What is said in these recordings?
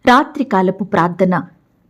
రాత్రికాలపు ప్రార్థన.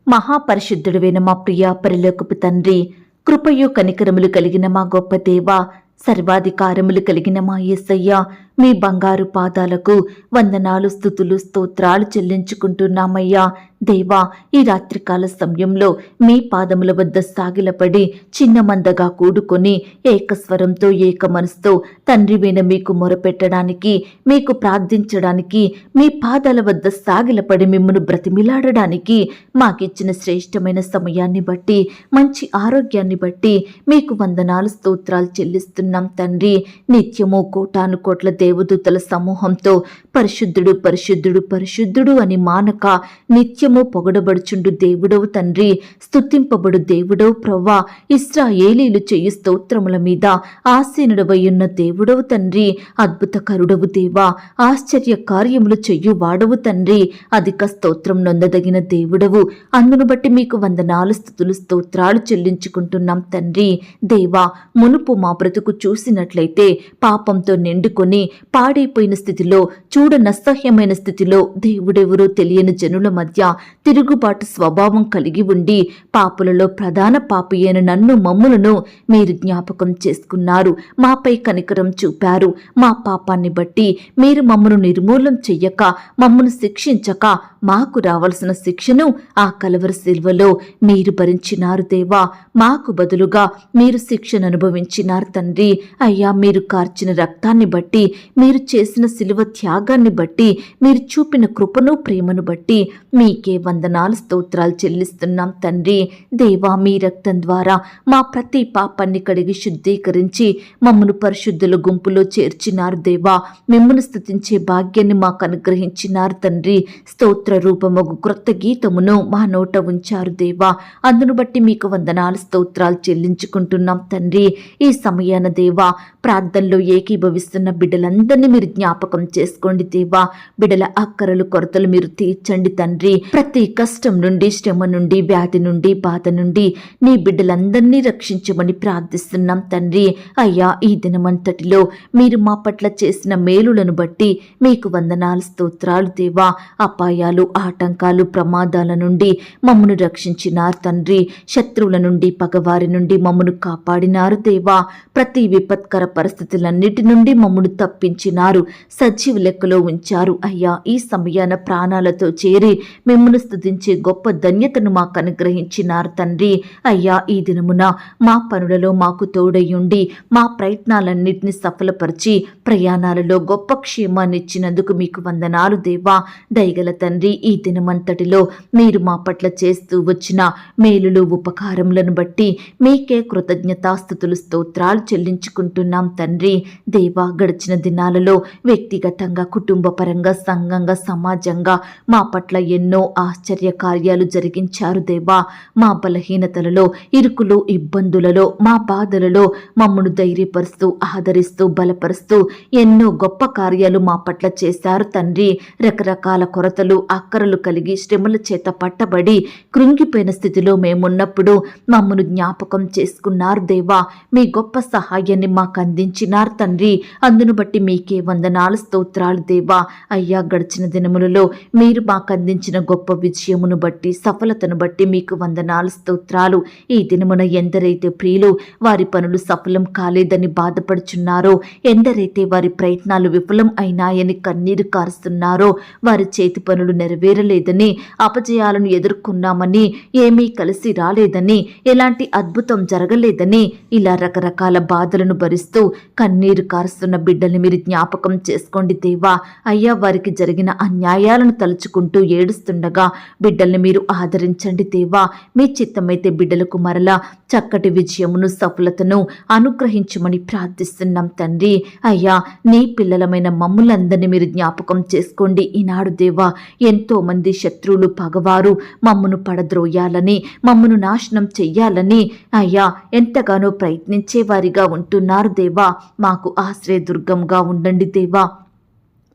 మహాపరిశుద్ధుడైన మా ప్రియ పరలోకపు తండ్రి, కృపయు కనికరములు కలిగిన మా గొప్ప దేవా, సర్వాధికారములు కలిగిన మా యేసయ్య, మీ బంగారు పాదాలకు వందనాలు, స్తుతులు, స్తోత్రాలు చెల్లించుకుంటున్నామయ్యా. దేవా, ఈ రాత్రికాల సమయంలో మీ పాదముల వద్ద సాగిలపడి చిన్న మందగా కూడుకొని ఏకస్వరంతో ఏక మనసుతో తండ్రి విన మీకు మొరపెట్టడానికి, మీకు ప్రార్థించడానికి, మీ పాదాల వద్ద సాగిలపడి మిమ్మను బ్రతిమిలాడడానికి మాకిచ్చిన శ్రేష్టమైన సమయాన్ని బట్టి, మంచి ఆరోగ్యాన్ని బట్టి మీకు వందనాలు, స్తోత్రాలు చెల్లిస్తున్నాం తండ్రి. నిత్యము కోటాను కోట్ల దేవదూతల సమూహంతో పరిశుద్ధుడు పరిశుద్ధుడు పరిశుద్ధుడు అని మానక నిత్యము పొగడబడుచుండు దేవుడవు తండ్రి, స్తుతింపబడు దేవుడవు ప్రవ్వా, ఇశ్రాయేలీలు చెయ్యి స్తోత్రముల మీద ఆసీనుడవయ్యున్న దేవుడవు తండ్రి, అద్భుతకరుడవు దేవా, ఆశ్చర్య కార్యములు చెయ్యు వాడవు తండ్రి, అధిక స్తోత్రం నొందదగిన దేవుడవు. అందును బట్టి మీకు వందనాలు, స్తుతులు, స్తోత్రాలు చెల్లించుకుంటున్నాం తండ్రి. దేవా, మునుపు మా బ్రతుకు చూసినట్లయితే పాపంతో నిండుకొని పాడైపోయిన స్థితిలో, చూడనసహ్యమైన స్థితిలో, దేవుడెవరో తెలియని జనుల మధ్య తిరుగుబాటు స్వభావం కలిగి ఉండి పాపులలో ప్రధాన పాపి అయిన నన్ను, మమ్ములను మీరు జ్ఞాపకం చేసుకున్నారు. మాపై కనికరం చూపారు. మా పాపాన్ని బట్టి మీరు మమ్మను నిర్మూలం చెయ్యక, మమ్మను శిక్షించక, మాకు రావాల్సిన శిక్షను ఆ కలవరి శిల్వలో మీరు భరించినారు దేవా. మాకు బదులుగా మీరు శిక్షను అనుభవించినారు తండ్రి. అయ్యా, మీరు కార్చిన రక్తాన్ని బట్టి, మీరు చేసిన శిలువ త్యాగాన్ని బట్టి, మీరు చూపిన కృపను, ప్రేమను బట్టి మీకే వందనాలు, స్తోత్రాలు చెల్లిస్తున్నాం తండ్రి. దేవా, మీ రక్తం ద్వారా మా ప్రతి పాపాన్ని కడిగి శుద్ధీకరించి మమ్మను పరిశుద్ధుల గుంపులో చేర్చినారు దేవా. మిమ్మను స్తుతించే భాగ్యాన్ని మాకు అనుగ్రహించినారు తండ్రి. స్తోత్ర రూపమగు క్రొత్త గీతమును మా నోట ఉంచారు దేవా. అందును బట్టి మీకు వందనాలు, స్తోత్రాలు చెల్లించుకుంటున్నాం తండ్రి. ఈ సమయాన దేవా, ప్రార్థనలో ఏకీభవిస్తున్న బిడ్డలందరినీ మీరు జ్ఞాపకం చేసుకోండి దేవా. బిడ్డల అక్కరలు, కొరతలు మీరు తీర్చండి తండ్రి. ప్రతి కష్టం నుండి, శ్రమ నుండి, వ్యాధి నుండి, బాధ నుండి నీ బిడ్డలందరినీ రక్షించమని ప్రార్థిస్తున్నాం తండ్రి. అయ్యా, ఈ దినమంతటిలో మీరు మా పట్ల చేసిన మేలులను బట్టి మీకు వందనాలు, స్తోత్రాలు దేవా. అపాయాలు, ఆటంకాలు, ప్రమాదాల నుండి మమ్మను రక్షించినారు తండ్రి. శత్రువుల నుండి, పగవారి నుండి మమ్మను కాపాడినారు దేవా. ప్రతి విపత్కర పరిస్థితులన్నిటి నుండి మమ్మను తప్పించినారు, సజీవ లెక్కలో ఉంచారు. అయ్యా, ఈ సమయాన ప్రాణాలతో చేరి మిమ్మల్ని స్తుతించే గొప్ప ధన్యతను మాకు అనుగ్రహించినారు తండ్రి. అయ్యా, ఈ దినమున మా పనులలో మాకు తోడయ్యుండి మా ప్రయత్నాలన్నింటినీ సఫలపరిచి ప్రయాణాలలో గొప్ప క్షేమాన్ని ఇచ్చినందుకు మీకు వందనాలు దేవా. దయగల తండ్రి, ఈ దినమంతటిలో మీరు మా పట్ల చేస్తూ వచ్చిన మేలులు, ఉపకారములను బట్టి మీకే కృతజ్ఞతాస్తుతులు, స్తోత్రాలు చెల్లించుకుంటున్నాం తండ్రి. దేవా, గడిచిన దినాలలో వ్యక్తిగతంగా, కుటుంబ పరంగా, సంఘంగా, సమాజంగా మా పట్ల ఎన్నో ఆశ్చర్య కార్యాలు జరిగించారు దేవా. మా బలహీనతలలో, ఇరుకులు, ఇబ్బందులలో, మా బాధలలో మమ్మను ధైర్యపరుస్తూ, ఆదరిస్తూ, బలపరుస్తూ ఎన్నో గొప్ప కార్యాలు మా పట్ల చేశారు తండ్రి. రకరకాల కొరతలు, అక్కరలు కలిగి శ్రమల చేత పట్టబడి కృంగిపోయిన స్థితిలో మేమున్నప్పుడు మమ్మను జ్ఞాపకం చేసుకున్నారు దేవా. మీ గొప్ప సహాయాన్ని మాకు అందించినారు తండ్రి. అందును బట్టి మీకే వందనాలు, స్తోత్రాలు దేవా. అయ్యా, గడిచిన దినములలో మీరు మాకు అందించిన గొప్ప విజయమును బట్టి, సఫలతను బట్టి మీకు వందనాలు, స్తోత్రాలు. ఈ దినమున ఎందరైతే ప్రియులు వారి పనులు సఫలం కాలేదని బాధపడుచున్నారో, ఎందరైతే వారి ప్రయత్నాలు విఫలం అయినాయని కన్నీరు కారుస్తున్నారో, వారి చేతి పనులు నెరవేరలేదని, అపజయాలను ఎదుర్కొన్నామని, ఏమీ కలిసి రాలేదని, ఎలాంటి అద్భుతం జరగలేదని, ఇలా రకరకాల బాధలను భరిస్తూ కన్నీరు కారుస్తున్న బిడ్డల్ని మీరు జ్ఞాపకం చేసుకోండి దేవా. అయ్యా, వారికి జరిగిన అన్యాయాలను తలుచుకుంటూ ఏడుస్తుండగా బిడ్డల్ని మీరు ఆదరించండి దేవా. మీ చిత్తమైతే బిడ్డలకు మరలా చక్కటి విజయమును, సఫలతను అనుగ్రహించమని ప్రార్థిస్తున్నాం తండ్రి. అయ్యా, నీ పిల్లలమైన మమ్ములందరినీ మీరు జ్ఞాపకం చేసుకోండి ఈనాడు దేవా. ఎంతో మంది శత్రువులు, పగవారు మమ్మను పడద్రోయాలని, మమ్మను నాశనం చెయ్యాలని అయ్యా ఎంతగానో ప్రయత్నించేవారిగా ఉంటున్నారు దేవా. మాకు ఆశ్రయదుర్గంగా ఉండండి దేవా.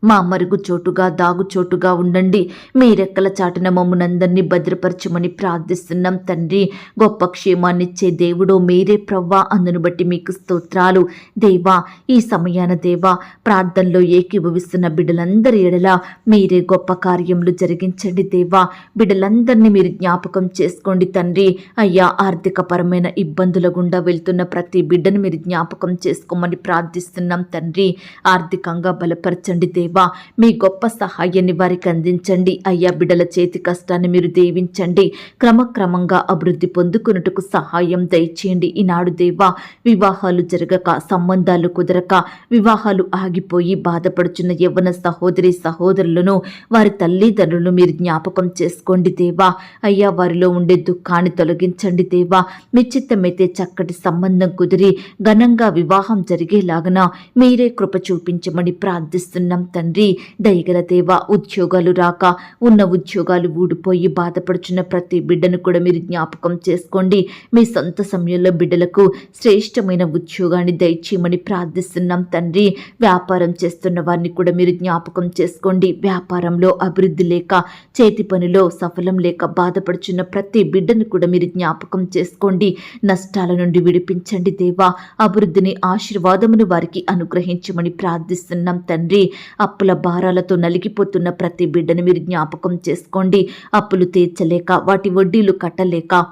మా మరుగు చోటుగా దాగుచోటుగా ఉండండి. మీ రెక్కల చాటున మమ్మునందరినీ భద్రపరచమని ప్రార్థిస్తున్నాం తండ్రి. గొప్ప క్షేమాన్నిచ్చే దేవుడో మీరే ప్రవ్వా. అందును బట్టి మీకు స్తోత్రాలు దేవా. ఈ సమయాన దేవా ప్రార్థనలో ఏకీభవిస్తున్న బిడ్డలందరి ఎడల మీరే గొప్ప కార్యములు జరిగించండి దేవా. బిడ్డలందరినీ మీరు జ్ఞాపకం చేసుకోండి తండ్రి. అయ్యా ఆర్థిక పరమైన ఇబ్బందుల గుండా వెళ్తున్న ప్రతి బిడ్డను మీరు జ్ఞాపకం చేసుకోమని ప్రార్థిస్తున్నాం తండ్రి. ఆర్థికంగా బలపరచండి దేవా. మీ గొప్ప సహాయాన్ని వారికి అందించండి అయ్యా. బిడ్డల చేతి కష్టాన్ని మీరు దీవించండి. క్రమక్రమంగా అభివృద్ధి పొందుకున్నట్టుకు సహాయం దయచేయండి ఈనాడు దేవా. వివాహాలు జరగక, సంబంధాలు కుదరక, వివాహాలు ఆగిపోయి బాధపడుచున్న యవ్వన సహోదరి సహోదరులను, వారి తల్లిదండ్రులను మీరు జ్ఞాపకం చేసుకోండి దేవా. అయ్యా వారిలో ఉండే దుఃఖాన్ని తొలగించండి దేవా. మీ చిత్తమైతే చక్కటి సంబంధం కుదిరి ఘనంగా వివాహం జరిగేలాగన మీరే కృప చూపించమని ప్రార్థిస్తున్నాం తండ్రి. దయగల దేవా, ఉద్యోగాలు రాక, ఉన్న ఉద్యోగాలు ఊడిపోయి బాధపడుచున్న ప్రతి బిడ్డను కూడా మీరు జ్ఞాపకం చేసుకోండి. మీ సొంత సమయంలో బిడ్డలకు శ్రేష్టమైన ఉద్యోగాన్ని దయచేయమని ప్రార్థిస్తున్నాం తండ్రి. వ్యాపారం చేస్తున్న వారిని కూడా మీరు జ్ఞాపకం చేసుకోండి. వ్యాపారంలో అభివృద్ధి లేక, చేతి పనిలో సఫలం లేక బాధపడుచున్న ప్రతి బిడ్డను కూడా మీరు జ్ఞాపకం చేసుకోండి. నష్టాల నుండి విడిపించండి దేవా. అభివృద్ధిని, ఆశీర్వాదమును వారికి అనుగ్రహించమని ప్రార్థిస్తున్నాం తండ్రి. అప్పుల భారాలతో నలిగిపోతున్న ప్రతి బిడ్డను మీరు జ్ఞాపకం చేసుకోండి. అప్పులు తీర్చలేక, వాటి వడ్డీలు కట్టలేక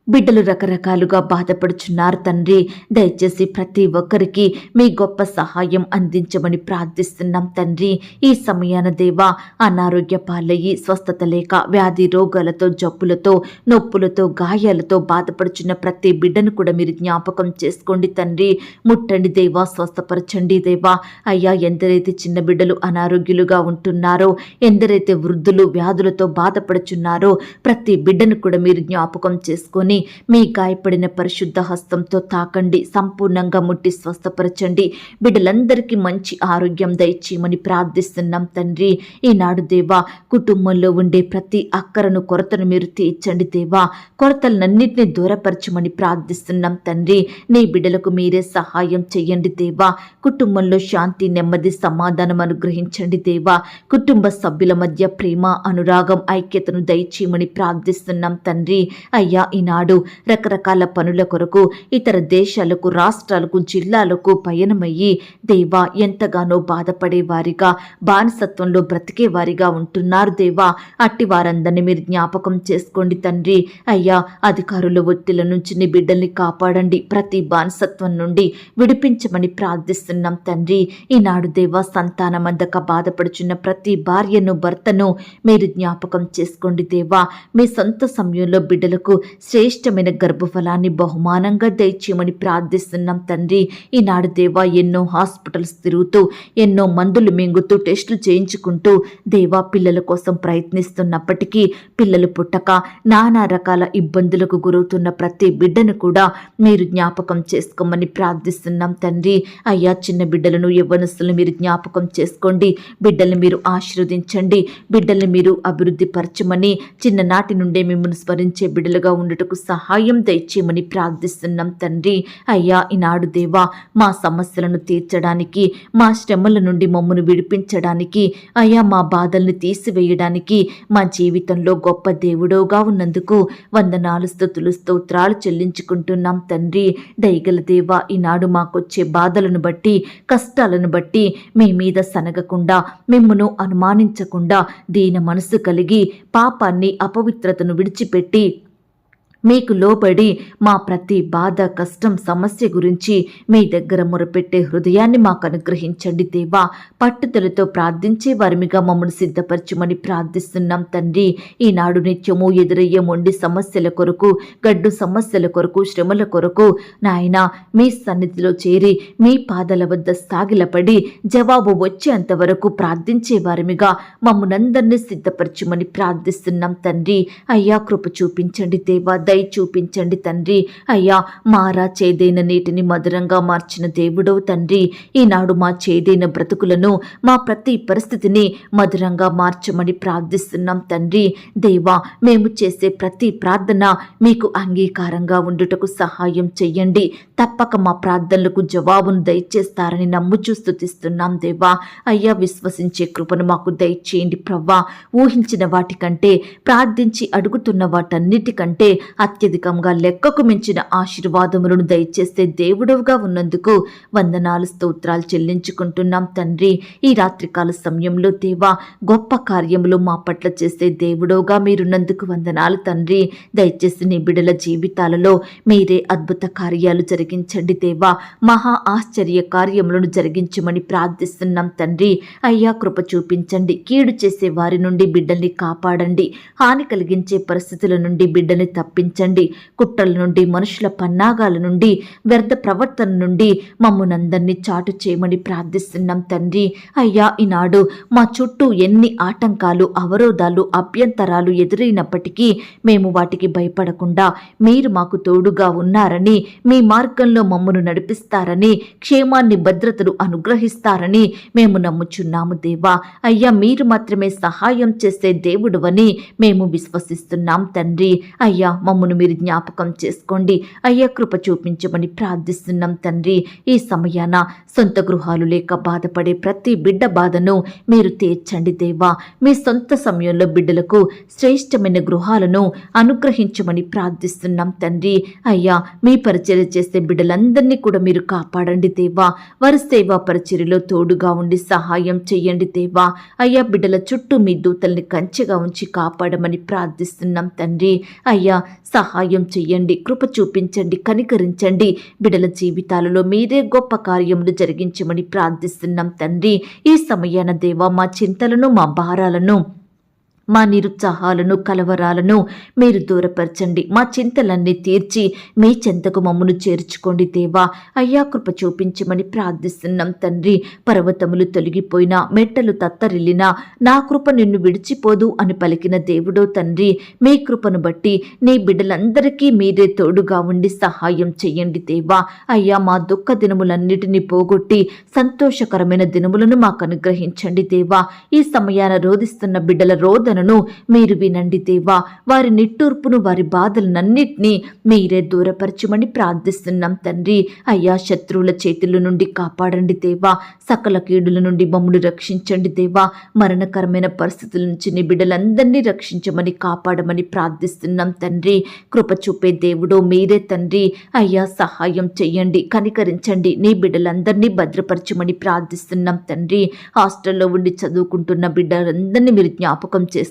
బిడ్డలు రకరకాలుగా బాధపడుచున్నారు తండ్రి. దయచేసి ప్రతి ఒక్కరికి మీ గొప్ప సహాయం అందించమని ప్రార్థిస్తున్నాం తండ్రి. ఈ సమయాన దేవా అనారోగ్య పాలయ్యి స్వస్థత లేక, వ్యాధి రోగాలతో, జబ్బులతో, నొప్పులతో, గాయాలతో బాధపడుచున్న ప్రతి బిడ్డను కూడా మీరు జ్ఞాపకం చేసుకోండి తండ్రి. ముట్టండి దేవా, స్వస్థపరచండి దేవా. అయ్యా ఎందరైతే చిన్న బిడ్డలు అనారోగ్యులుగా ఉంటున్నారో, ఎందరైతే వృద్ధులు వ్యాధులతో బాధపడుచున్నారో ప్రతి బిడ్డను కూడా మీరు జ్ఞాపకం చేసుకొని మీ గాయపడిన పరిశుద్ధ హస్తంతో తాకండి. సంపూర్ణంగా ముట్టి స్వస్థపరచండి. బిడ్డలందరికీ మంచి ఆరోగ్యం దయచేయమని ప్రార్థిస్తున్నాం తండ్రి. ఈనాడు దేవా కుటుంబంలో ఉండే ప్రతి అక్కరను, కొరతను మీరు తీర్చండి దేవా. కొరతలన్నింటినీ దూరపరచమని ప్రార్థిస్తున్నాం తండ్రి. నీ బిడ్డలకు మీరే సహాయం చెయ్యండి దేవా. కుటుంబంలో శాంతి, నెమ్మది, సమాధానం అనుగ్రహించండి దేవా. కుటుంబ సభ్యుల మధ్య ప్రేమ, అనురాగం, ఐక్యతను దయచేయమని ప్రార్థిస్తున్నాం తండ్రి. అయ్యా ఈనాడు రకరకాల పనుల కొరకు ఇతర దేశాలకు, రాష్ట్రాలకు, జిల్లాలకు పయనమయ్యి దేవా ఎంతగానో బాధపడే వారిగా, బానిసత్వంలో బ్రతికే వారిగా ఉంటున్నారు దేవా. అట్టి వారందరినీ మీరు జ్ఞాపకం చేసుకోండి తండ్రి. అయ్యా అధికారుల ఒత్తిళ్ల నుంచి నీ బిడ్డల్ని కాపాడండి. ప్రతి బానిసత్వం నుండి విడిపించమని ప్రార్థిస్తున్నాం తండ్రి. ఈనాడు దేవా సంతానం అందక బాధపడుచున్న ప్రతి భార్యను, భర్తను మీరు జ్ఞాపకం చేసుకోండి దేవా. మీ సొంత సమయంలో బిడ్డలకు శ్రేష్టమైన గర్భఫలాన్ని బహుమానంగా దయచేయమని ప్రార్థిస్తున్నాం తండ్రి. ఈనాడు దేవా ఎన్నో హాస్పిటల్స్ తిరుగుతూ, ఎన్నో మందులు మింగుతూ, టెస్టులు చేయించుకుంటూ దేవా పిల్లల కోసం ప్రయత్నిస్తున్నప్పటికీ పిల్లలు పుట్టక నానా రకాల ఇబ్బందులకు గురవుతున్న ప్రతి బిడ్డను కూడా మీరు జ్ఞాపకం చేసుకోమని ప్రార్థిస్తున్నాం తండ్రి. అయ్యా చిన్న బిడ్డలను, యవ్వనస్తులను మీరు జ్ఞాపకం చేసుకోండి. బిడ్డల్ని మీరు ఆశీర్వదించండి. బిడ్డల్ని మీరు అభివృద్ధి పరచమని, చిన్ననాటి నుండే మిమ్మల్ని స్మరించే బిడ్డలుగా ఉండటకు సహాయం దయచేయమని ప్రార్థిస్తున్నాం తండ్రి. అయ్యా ఈనాడు దేవా మా సమస్యలను తీర్చడానికి, మా శ్రమల నుండి మమ్మను విడిపించడానికి, అయ్యా మా బాధల్ని తీసివేయడానికి, మా జీవితంలో గొప్ప దేవుడోగా ఉన్నందుకు వందనాలు, స్తుతులు, స్తోత్రాలు చెల్లించుకుంటున్నాం తండ్రి. దయగల దేవా ఈనాడు మాకొచ్చే బాధలను బట్టి, కష్టాలను బట్టి మీ మీద సనగకుండా, మిమ్మును అనుమానించకుండా దీన మనసు కలిగి పాపాన్ని, అపవిత్రతను విడిచిపెట్టి మీకు లోబడి మా ప్రతి బాధ, కష్టం, సమస్య గురించి మీ దగ్గర మొరపెట్టే హృదయాన్ని మాకు అనుగ్రహించండి దేవా. పట్టుదలతో ప్రార్థించే వారిమిగా మమ్మల్ని సిద్ధపరచమని ప్రార్థిస్తున్నాం తండ్రి. ఈనాడు నిత్యము ఎదురయ్యే మొండి సమస్యల కొరకు, గడ్డు సమస్యల కొరకు, శ్రమల కొరకు నాయనా మీ సన్నిధిలో చేరి మీ పాదాల వద్ద సాగిలపడి జవాబు వచ్చేంత వరకు ప్రార్థించే వారిమిగా మమ్మల్నందరినీ సిద్ధపరచమని ప్రార్థిస్తున్నాం తండ్రి. అయ్యా కృప చూపించండి దేవా. దయ చూపించండి తండ్రి. అయ్యా, మారా చేదైన నీటిని మధురంగా మార్చిన దేవుడవు తండ్రి, ఈనాడు మా చేదైన బ్రతుకులను, మా ప్రతి పరిస్థితిని మధురంగా మార్చమని ప్రార్థిస్తున్నాం తండ్రి. దేవా, మేము చేసే ప్రతి ప్రార్థన మీకు అంగీకారంగా ఉండుటకు సహాయం చెయ్యండి. తప్పక మా ప్రార్థనలకు జవాబును దయచేస్తారని నమ్ముచూ స్తుతిస్తున్నాం దేవా. అయ్యా, విశ్వసించే కృపను మాకు దయచేయండి ప్రవ్వా. ఊహించిన వాటికంటే, ప్రార్థించి అడుగుతున్న వాటన్నిటికంటే అత్యధికంగా లెక్కకు మించిన ఆశీర్వాదములను దయచేస్తే దేవుడవుగా ఉన్నందుకు వందనాలు, స్తోత్రాలు చెల్లించుకుంటున్నాం తండ్రి. ఈ రాత్రికాల సమయంలో దేవా, గొప్ప కార్యములు మా పట్ల చేసే దేవుడవుగా మీరున్నందుకు వందనాలు తండ్రి. దయచేసి నీ బిడ్డల జీవితాలలో మీరే అద్భుత కార్యాలు జరిగించండి దేవా. మహా ఆశ్చర్య కార్యములను జరిగించమని ప్రార్థిస్తున్నాం తండ్రి. అయ్యా, కృప చూపించండి. కీడు చేసే వారి నుండి బిడ్డల్ని కాపాడండి. హాని కలిగించే పరిస్థితుల నుండి బిడ్డల్ని తప్పించండి. కుట్రల నుండి, మనుషుల పన్నాగాల నుండి, వ్యర్థ ప్రవర్తన నుండి మమ్మునందరినీ చాటు చేయమని ప్రార్థిస్తున్నాం తండ్రి. అయ్యా, ఈనాడు మా చుట్టూ ఎన్ని ఆటంకాలు, అవరోధాలు, అభ్యంతరాలు ఎదురైనప్పటికీ మేము వాటికి భయపడకుండా మీరు మాకు తోడుగా ఉన్నారని, మీ మార్గంలో మమ్మను నడిపిస్తారని, క్షేమాన్ని, భద్రతను అనుగ్రహిస్తారని మేము నమ్ముచున్నాము దేవా. అయ్యా, మీరు మాత్రమే సహాయం చేసే దేవుడువని మేము విశ్వసిస్తున్నాం తండ్రి. అయ్యా, మమ్మను మీరు జ్ఞాపకం చేసుకోండి. అయ్యా, కృప చూపించమని ప్రార్థిస్తున్నాం తండ్రి. ఈ సమయాన సొంత గృహాలు లేక బాధపడే ప్రతి బిడ్డ బాధను మీరు తీర్చండి దేవా. మీ సొంత సమయంలో బిడ్డలకు శ్రేష్టమైన గృహాలను అనుగ్రహించమని ప్రార్థిస్తున్నాం తండ్రి. అయ్యా, మీ పరిచర్య చేసే బిడ్డలందరినీ కూడా మీరు కాపాడండి దేవా. వారి సేవా పరిచర్యలో తోడుగా ఉండి సహాయం చెయ్యండి దేవా. అయ్యా, బిడ్డల చుట్టూ మీ దూతల్ని కంచెగా ఉంచి కాపాడమని ప్రార్థిస్తున్నాం తండ్రి. అయ్యా, సహాయం చెయ్యండి, కృప చూపించండి, కనికరించండి. బిడ్డల జీవితాలలో మీరే గొప్ప కార్యములు జరిగించమని ప్రార్థిస్తున్నాం తండ్రి. ఈ సమయాన దేవా, మా చింతలను, మా భారాలను, మా నిరుత్సాహాలను, కలవరాలను మీరు దూరపరచండి. మా చింతలన్నీ తీర్చి మీ చెంతకు మమ్మను చేర్చుకోండి దేవా. అయ్యా, కృప చూపించమని ప్రార్థిస్తున్నాం తండ్రి. పర్వతములు తొలగిపోయినా, మెట్టలు తత్తరిల్లినా నా కృప నిన్ను విడిచిపోదు అని పలికిన దేవుడో తండ్రి, మీ కృపను బట్టి నీ బిడ్డలందరికీ మీరే తోడుగా ఉండి సహాయం చెయ్యండి దేవా. అయ్యా, మా దుఃఖ దినములన్నిటినీ పోగొట్టి సంతోషకరమైన దినములను మాకు అనుగ్రహించండి దేవా. ఈ సమయాన రోధిస్తున్న బిడ్డల రోదన మీరు వినండి దేవా. వారి నిట్టూర్పును, వారి బాధలనన్నిటినీ మీరే దూరపరచమని ప్రార్థిస్తున్నాం తండ్రి. అయ్యా, శత్రువుల చేతుల నుండి కాపాడండి దేవా. సకల కీడుల నుండి మమ్మల్ని రక్షించండి దేవా. మరణకరమైన పరిస్థితుల నుంచి నీ బిడ్డలందరినీ రక్షించమని, కాపాడమని ప్రార్థిస్తున్నాం తండ్రి. కృప చూపే దేవుడో మీరే తండ్రి. అయ్యా, సహాయం చెయ్యండి, కనికరించండి. నీ బిడ్డలందరినీ భద్రపరచమని ప్రార్థిస్తున్నాం తండ్రి. హాస్టల్లో ఉండి చదువుకుంటున్న బిడ్డలందరినీ మీరు జ్ఞాపకం చేసుకోండి.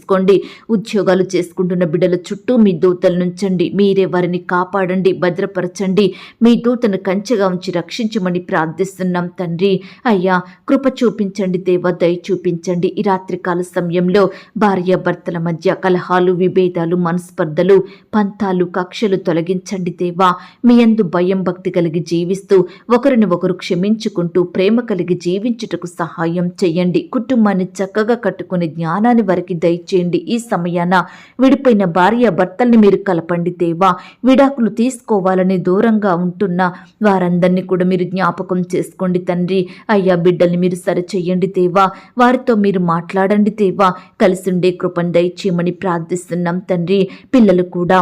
ఉద్యోగాలు చేసుకుంటున్న బిడ్డల చుట్టూ మీ దూతలు నుంచండి. మీరే వారిని కాపాడండి, భద్రపరచండి. మీ దూతను కంచెగా ఉంచి రక్షించమని ప్రార్థిస్తున్నాం తండ్రి. అయ్యా, కృప చూపించండి దేవా, దయ చూపించండి. ఈ రాత్రికాల సమయంలో భార్యాభర్తల మధ్య కలహాలు, విభేదాలు, మనస్పర్ధలు, పంతాలు, కక్షలు తొలగించండి దేవా. మీ యందు భయం, భక్తి కలిగి జీవిస్తూ ఒకరిని ఒకరు క్షమించుకుంటూ ప్రేమ కలిగి జీవించుటకు సహాయం చెయ్యండి. కుటుంబాన్ని చక్కగా కట్టుకునే జ్ఞానాన్ని వారికి దయచేయండి. ఈ సమయాన విడిపోయిన భార్య భర్తల్ని మీరు కలపండి దేవా. విడాకులు తీసుకోవాలని దూరంగా ఉంటున్న వారందరినీ కూడా మీరు జ్ఞాపకం చేసుకోండి తండ్రి. అయ్యా, బిడ్డల్ని మీరు సరిచెయ్యండి దేవా. వారితో మీరు మాట్లాడండి దేవా. కలిసుండే కృపను దయచేయమని ప్రార్థిస్తున్నాం తండ్రి. పిల్లలు కూడా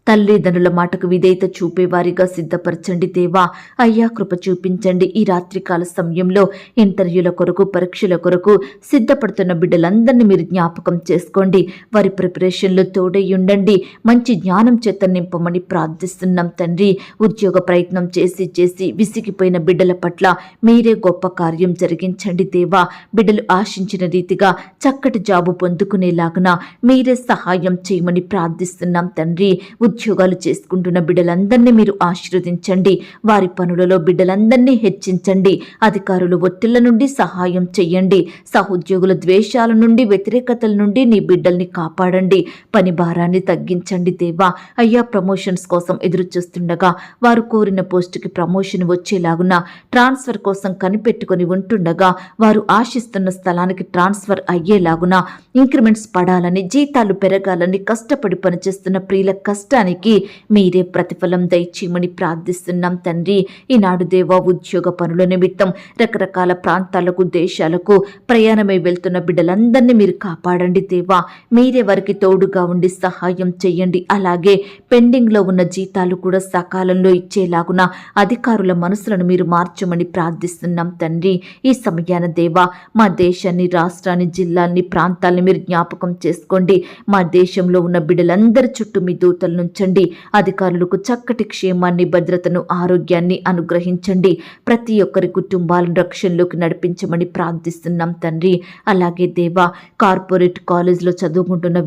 తల్లిదండ్రుల మాటకు విధేయత చూపేవారిగా సిద్ధపరచండి దేవా. అయ్యా, కృప చూపించండి. ఈ రాత్రికాల సమయంలో ఇంటర్వ్యూల కొరకు, పరీక్షల కొరకు సిద్ధపడుతున్న బిడ్డలందరినీ మీరు జ్ఞాపకం చేసుకోండి. వారి ప్రిపరేషన్లో తోడై ఉండండి. మంచి జ్ఞానం చేత నింపమని ప్రార్థిస్తున్నాం తండ్రి. ఉద్యోగ ప్రయత్నం చేసి చేసి విసిగిపోయిన బిడ్డల పట్ల మీరే గొప్ప కార్యం జరిగించండి దేవా. బిడ్డలు ఆశించిన రీతిగా చక్కటి జాబు పొందుకునేలాగున మీరే సహాయం చేయమని ప్రార్థిస్తున్నాం తండ్రి. ఉద్యోగాలు చేసుకుంటున్న బిడ్డలందరినీ మీరు ఆశీర్వదించండి. వారి పనులలో బిడ్డలందరినీ హెచ్చించండి. అధికారుల ఒత్తిళ్ల నుండి సహాయం చెయ్యండి. సహోద్యోగుల ద్వేషాల నుండి, వ్యతిరేకతల నుండి నీ బిడ్డల్ని కాపాడండి. పని భారాన్ని తగ్గించండి దేవా. అయ్యా, ప్రమోషన్స్ కోసం ఎదురు చూస్తుండగా వారు కోరిన పోస్టుకి ప్రమోషన్ వచ్చేలాగున, ట్రాన్స్ఫర్ కోసం కనిపెట్టుకుని ఉంటుండగా వారు ఆశిస్తున్న స్థలానికి ట్రాన్స్ఫర్ అయ్యేలాగున, ఇంక్రిమెంట్స్ పడాలని, జీతాలు పెరగాలని కష్టపడి పనిచేస్తున్న ప్రియుల కష్టాన్ని కష్టానికి మీరే ప్రతిఫలం దయచేయమని ప్రార్థిస్తున్నాం తండ్రి. ఈనాడు దేవా, ఉద్యోగ పనుల నిమిత్తం రకరకాల ప్రాంతాలకు, దేశాలకు ప్రయాణమై వెళ్తున్న బిడ్డలందరినీ మీరు కాపాడండి దేవా. మీరే వారికి తోడుగా ఉండి సహాయం చేయండి. అలాగే పెండింగ్లో ఉన్న జీతాలు కూడా సకాలంలో ఇచ్చేలాగున అధికారుల మనసులను మీరు మార్చమని ప్రార్థిస్తున్నాం తండ్రి. ఈ సమయాన దేవా, మా దేశాన్ని, రాష్ట్రాన్ని, జిల్లాల్ని, ప్రాంతాలని మీరు జ్ఞాపకం చేసుకోండి. మా దేశంలో ఉన్న బిడ్డలందరి చుట్టూ మీ దూతలను ఉంచండి. అధికారులకు చక్కటి క్షేమాన్ని, భద్రతను, ఆరోగ్యాన్ని అనుగ్రహించండి. ప్రతి ఒక్కరి కుటుంబాలను రక్షణలోకి నడిపించమని ప్రార్థిస్తున్నాం తండ్రి. అలాగే దేవా, కార్పొరేట్ కాలేజ్లో చదువుకుంటున్న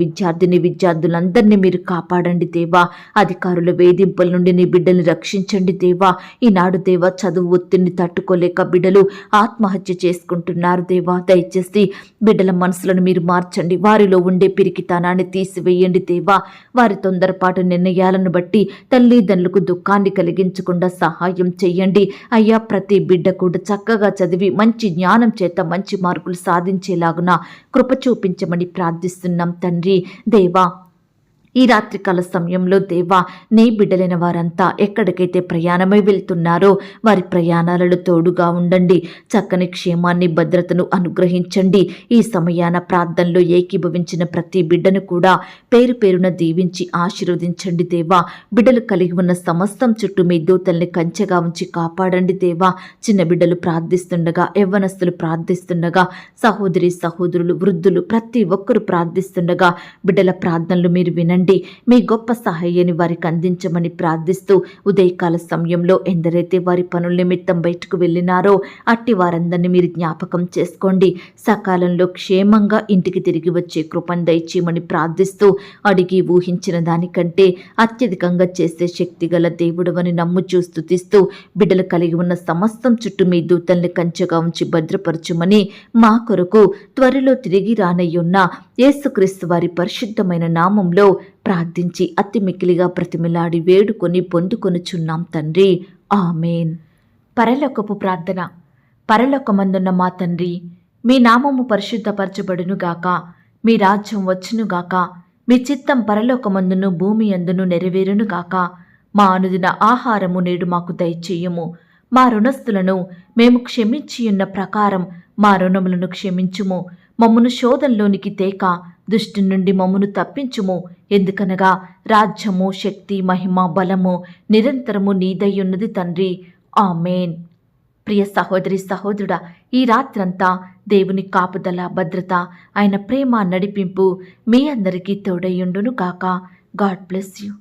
విద్యార్థులందరినీ మీరు కాపాడండి దేవా. అధికారుల వేధింపుల నుండి నీ బిడ్డల్ని రక్షించండి దేవా. ఈనాడు దేవా, చదువు ఒత్తిడిని తట్టుకోలేక బిడ్డలు ఆత్మహత్య చేసుకుంటున్నారు దేవా. దయచేసి బిడ్డల మనసులను మీరు మార్చండి. వారిలో ఉండే పిరికితనాన్ని తీసివేయండి దేవా. వారి తొందరపాటు నిర్ణయాలను బట్టి తల్లిదండ్రులకు దుఃఖాన్ని కలిగించకుండా సహాయం చేయండి అయ్యా. ప్రతి బిడ్డ కూడా చక్కగా చదివి మంచి జ్ఞానం చేత మంచి మార్కులు సాధించేలాగున కృప చూపించమని ప్రార్థిస్తున్నాం తండ్రి. దేవా, ఈ రాత్రికాల సమయంలో దేవా, నీ బిడ్డలైన వారంతా ఎక్కడికైతే ప్రయాణమై వెళ్తున్నారో వారి ప్రయాణాలలో తోడుగా ఉండండి. చక్కని క్షేమాన్ని, భద్రతను అనుగ్రహించండి. ఈ సమయాన ప్రార్థనలో ఏకీభవించిన ప్రతి బిడ్డను కూడా పేరు పేరున దీవించి ఆశీర్వదించండి దేవా. బిడ్డలు కలిగి ఉన్న సమస్తం చుట్టూ మీ దూతల్ని కంచెగా ఉంచి కాపాడండి దేవా. చిన్న బిడ్డలు ప్రార్థిస్తుండగా, యవ్వనస్తులు ప్రార్థిస్తుండగా, సహోదరి సహోదరులు, వృద్ధులు ప్రతి ఒక్కరు ప్రార్థిస్తుండగా బిడ్డల ప్రార్థనలు మీరు వినండి. మీ గొప్ప సహాయాన్ని వారికి అందించమని ప్రార్థిస్తూ, ఉదయకాల సమయంలో ఎందరైతే వారి పనుల నిమిత్తం బయటకు వెళ్ళినారో అట్టి వారందరినీ మీరు జ్ఞాపకం చేసుకోండి. సకాలంలో క్షేమంగా ఇంటికి తిరిగి వచ్చే కృపను దయచేయమని ప్రార్థిస్తూ, అడిగి ఊహించిన దానికంటే అత్యధికంగా చేసే శక్తి గల దేవుడవని నమ్ముచూ స్తుతిస్తూ, బిడ్డలు కలిగి ఉన్న సమస్తం చుట్టూ మీ దూతల్ని కంచెగా ఉంచి భద్రపరచుమని మా కొరకు త్వరలో తిరిగి రానయ్యున్న యేసుక్రీస్తు వారి పరిశుద్ధమైన నామంలో ప్రార్థించి అతి మిక్కిలిగా ప్రతిమిలాడి వేడుకొని పొందుకొనుచున్నాం తండ్రి. ఆమేన్. పరలోకపు ప్రార్థన. పరలోకమందున్న మా తండ్రి, మీ నామము పరిశుద్ధపరచబడునుగాక, మీ రాజ్యం వచ్చునుగాక, మీ చిత్తం పరలోకమందును భూమి యందును నెరవేరునుగాక. మా అనుదిన ఆహారము నేడు మాకు దయచేయము. మా రుణస్థులను మేము క్షమించియున్న ప్రకారం మా రుణములను క్షమించుము. మమ్మను శోధంలోనికి తేక దుష్టి నుండి మమ్మను తప్పించుము. ఎందుకనగా రాజ్యము, శక్తి, మహిమ, బలము నిరంతరము నీదయ్యున్నది తండ్రి. ఆమేన్. ప్రియ సహోదరి సహోదరుడా, ఈ రాత్రంతా దేవుని కాపుదల, భద్రత, ఆయన ప్రేమ, నడిపింపు మీ అందరికీ తోడయ్యుండును గాక. God bless you.